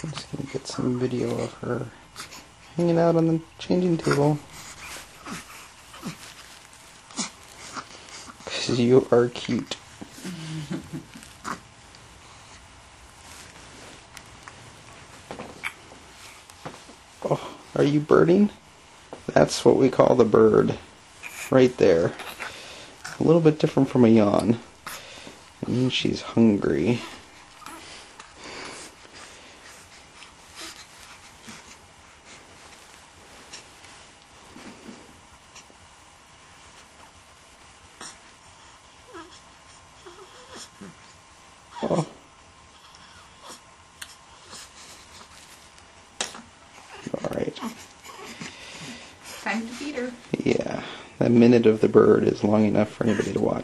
I'm just going to get some video of her hanging out on the changing table. Because you are cute. Oh, are you birding? That's what we call the bird. Right there. A little bit different from a yawn. It means she's hungry. Oh. Alright. Time to feed her. Yeah, that minute of the bird is long enough for anybody to watch.